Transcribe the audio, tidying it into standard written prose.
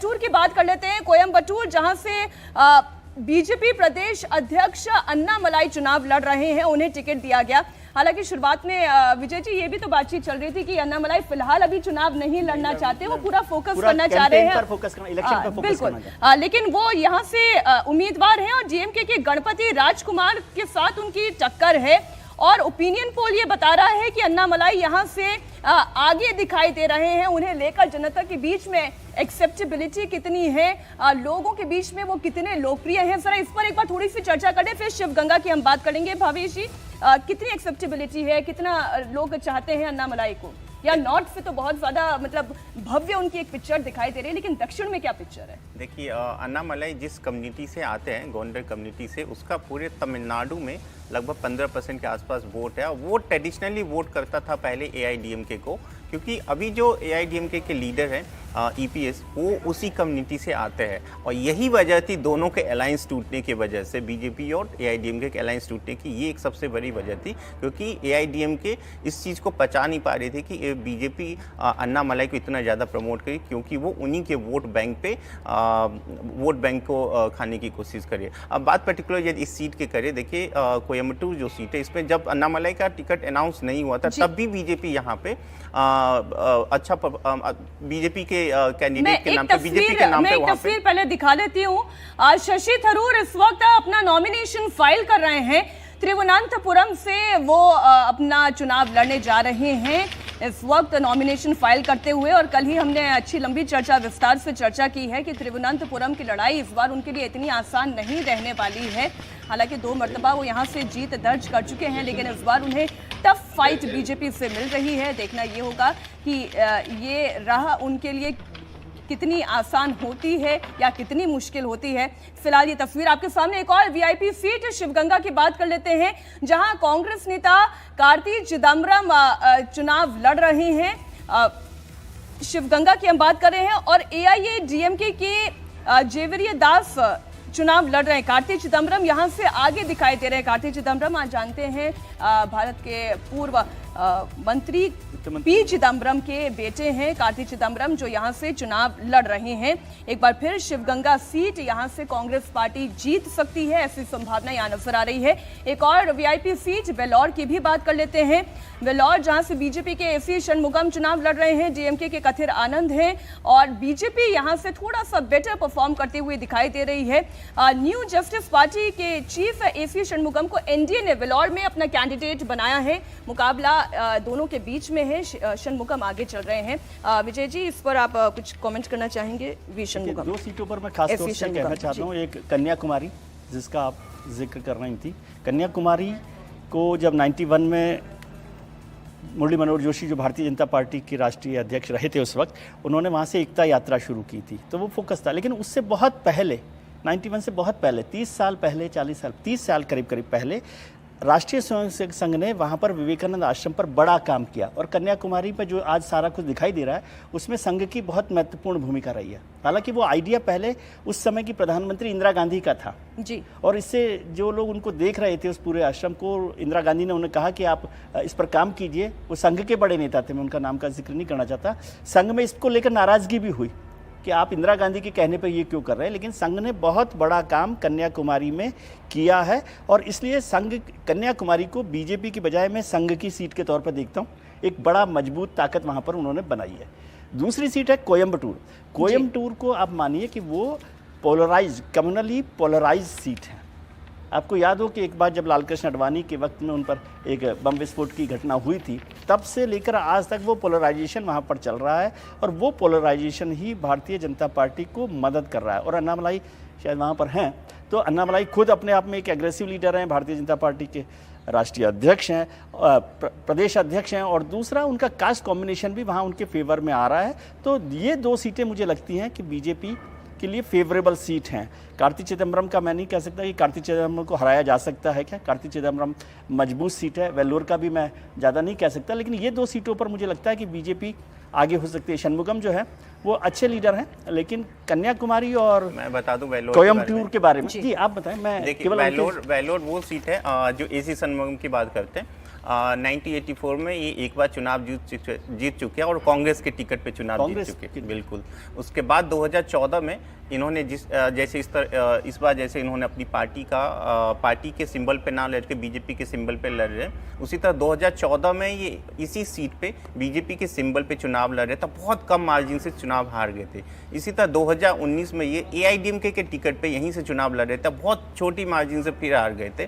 कोयम्बटूर की बात कर लेते हैं। कोयम्बटूर जहां से बीजेपी प्रदेश अध्यक्ष अन्नामलाई चुनाव लड़ रहे हैं, उन्हें टिकट दिया गया। हालांकि शुरुआत में विजय जी ये भी तो बातचीत चल रही थी कि अन्नामलाई फिलहाल अभी चुनाव नहीं लड़ना चाहते, वो पूरा फोकस करना चाह रहे हैं, बिल्कुल। लेकिन वो यहाँ से उम्मीदवार हैं और डीएमके के गणपति राजकुमार के साथ उनकी टक्कर है और ओपिनियन पोल ये बता रहा है कि अन्नामलाई यहाँ से आगे दिखाई दे रहे हैं। उन्हें लेकर जनता के बीच में एक्सेप्टेबिलिटी कितनी है, लोगों के बीच में वो कितने लोकप्रिय हैं, जरा इस पर एक बार थोड़ी सी चर्चा करें, फिर शिवगंगा की हम बात करेंगे। भावेश जी, कितनी एक्सेप्टेबिलिटी है, कितना लोग चाहते हैं अन्नामलाई को? या नॉर्थ से तो बहुत ज्यादा मतलब भव्य उनकी एक पिक्चर दिखाई दे रही है, लेकिन दक्षिण में क्या पिक्चर है? देखिए, अन्नामलाई जिस कम्युनिटी से आते हैं, गोंडर कम्युनिटी से, उसका पूरे तमिलनाडु में लगभग 15% के आसपास वोट है। वो ट्रेडिशनली वोट करता था पहले एआईडीएमके को, क्योंकि अभी जो एआईडीएमके के लीडर हैं ईपीएस, वो उसी कम्युनिटी से आते हैं और यही वजह थी दोनों के अलायंस टूटने की वजह से, बीजेपी और एआईडीएमके के अलायंस टूटने की ये एक सबसे बड़ी वजह थी, क्योंकि एआईडीएमके इस चीज़ को पचा नहीं पा रही थी कि बीजेपी अन्नामलाई को इतना ज़्यादा प्रमोट करी, क्योंकि वो उन्हीं के वोट बैंक को खाने की कोशिश करे। अब बात पर्टिकुलर यदि इस सीट के करें, देखिए कोयम्बटूर जो सीट है, इसमें जब अन्नामलाई का टिकट अनाउंस नहीं हुआ था तब भी बीजेपी यहाँ पे अच्छा बीजेपी के कैंडिडेट के नाम पे, बीजेपी के नाम पे वहां पे तस्वीर पहले दिखा देती हूँ। शशि थरूर इस वक्त अपना नॉमिनेशन फाइल कर रहे हैं। त्रिवनंतपुरम से वो अपना चुनाव लड़ने जा रहे हैं इस वक्त नॉमिनेशन फाइल करते हुए, और कल ही हमने अच्छी लंबी चर्चा विस्तार से चर्चा की है कि त्रिवनंतपुरम की लड़ाई इस बार उनके लिए इतनी आसान नहीं रहने वाली है। हालांकि 2 मरतबा वो यहाँ से जीत दर्ज कर चुके हैं, लेकिन इस बार उन्हें टफ फाइट बीजेपी से मिल रही है। देखना ये होगा कि ये राह उनके लिए कितनी आसान होती है या कितनी मुश्किल होती है। फिलहाल ये तस्वीर आपके सामने। एक और वीआईपी सीट शिवगंगा की बात कर लेते हैं, जहां कांग्रेस नेता कार्ति चिदम्बरम चुनाव लड़ रहे हैं। शिवगंगा की हम बात कर रहे हैं और एआईएडीएमके के जेवियर दास चुनाव लड़ रहे हैं। कार्ति चिदम्बरम यहां से आगे दिखाई दे रहे हैं। कार्ति चिदम्बरम आज जानते हैं भारत के पूर्व मंत्री पी चिदम्बरम के बेटे हैं कार्ति चिदम्बरम, जो यहां से चुनाव लड़ रहे हैं। एक बार फिर शिवगंगा सीट यहां से कांग्रेस पार्टी जीत सकती है, ऐसी संभावना यहां नजर आ रही है। एक और वीआईपी सीट वेल्लोर की भी बात कर लेते हैं। वेल्लोर जहां से बीजेपी के एसी षणमुगम चुनाव लड़ रहे हैं, डीएमके के कथिर आनंद हैं और बीजेपी यहां से थोड़ा सा बेटर परफॉर्म करते हुए दिखाई दे रही है। न्यू जस्टिस पार्टी के चीफ एसी षणमुगम को एनडीए ने वेल्लोर में अपना कैंडिडेट बनाया है। मुकाबला दोनों के बीच में है, षणमुगम आगे चल रहे हैं। विजय जी, इस पर आप कुछ कमेंट करना चाहेंगे? वी षणमुगम 2 सीटों पर मैं खास तौर से कहना चाहता हूँ। एक कन्याकुमारी, जिसका आप जिक्र कर रही थी, कन्याकुमारी को जब 91 में मुरली मनोहर जोशी जो भारतीय जनता पार्टी के राष्ट्रीय अध्यक्ष रहे थे उस वक्त, उन्होंने वहाँ से एकता यात्रा शुरू की थी, तो वो फोकस था। लेकिन उससे बहुत पहले 91 से बहुत पहले 30 साल पहले, 40 साल 30 साल करीब पहले राष्ट्रीय स्वयंसेवक संघ ने वहाँ पर विवेकानंद आश्रम पर बड़ा काम किया और कन्याकुमारी पर जो आज सारा कुछ दिखाई दे रहा है उसमें संघ की बहुत महत्वपूर्ण भूमिका रही है। हालांकि वो आइडिया पहले उस समय की प्रधानमंत्री इंदिरा गांधी का था जी, और इससे जो लोग उनको देख रहे थे उस पूरे आश्रम को, इंदिरा गांधी ने उन्हें कहा कि आप इस पर काम कीजिए। वो संघ के बड़े नेता थे, मैं उनका नाम का जिक्र नहीं करना चाहता। संघ में इसको लेकर नाराजगी भी हुई कि आप इंदिरा गांधी के कहने पर ये क्यों कर रहे हैं, लेकिन संघ ने बहुत बड़ा काम कन्याकुमारी में किया है और इसलिए संघ कन्याकुमारी को बीजेपी की बजाय मैं संघ की सीट के तौर पर देखता हूँ। एक बड़ा मजबूत ताकत वहाँ पर उन्होंने बनाई है। दूसरी सीट है कोयम्बटूर। कोयम्बटूर को आप मानिए कि वो पोलराइज, कम्युनली पोलराइज सीट है। आपको याद हो कि एक बार जब लालकृष्ण आडवाणी के वक्त में उन पर एक बम विस्फोट की घटना हुई थी, तब से लेकर आज तक वो पोलराइजेशन वहाँ पर चल रहा है और वो पोलराइजेशन ही भारतीय जनता पार्टी को मदद कर रहा है। और अन्नामलाई शायद वहाँ पर हैं, तो अन्नामलाई खुद अपने आप में एक एग्रेसिव लीडर हैं, भारतीय जनता पार्टी के राष्ट्रीय अध्यक्ष हैं, प्रदेश अध्यक्ष हैं, और दूसरा उनका कास्ट कॉम्बिनेशन भी वहाँ उनके फेवर में आ रहा है। तो ये 2 सीटें मुझे लगती हैं कि बीजेपी के लिए फेवरेबल सीट हैं। कार्ति चिदम्बरम का मैं नहीं कह सकता कि कार्ति चिदम्बरम को हराया जा सकता है क्या, कार्ति चिदम्बरम मजबूत सीट है। वेल्लोर का भी मैं ज़्यादा नहीं कह सकता, लेकिन ये 2 सीटों पर मुझे लगता है कि बीजेपी आगे हो सकती है। षणमुगम जो है वो अच्छे लीडर हैं, लेकिन कन्याकुमारी और मैं बता दूं वेल्लोर कोयम्बटूर के बारे में जी आप बताएं। मैं देखिए वेल्लोर वो सीट है जो एसी षणमुगम की बात करते हैं। 1984 में ये एक बार चुनाव जीत चुके हैं और कांग्रेस के टिकट पे चुनाव जीत चुके हैं। बिल्कुल। उसके बाद 2014 में इन्होंने जैसे इस बार जैसे इन्होंने अपनी पार्टी के सिंबल पे ना लड़ के बीजेपी के सिंबल पे लड़ रहे हैं, उसी तरह 2014 में ये इसी सीट पे बीजेपी के सिंबल पे चुनाव लड़ रहे थे, बहुत कम मार्जिन से चुनाव हार गए थे। इसी तरह 2019 में ये एआईडीएमके के टिकट पे यहीं से चुनाव लड़ रहे थे, बहुत छोटी मार्जिन से फिर हार गए थे।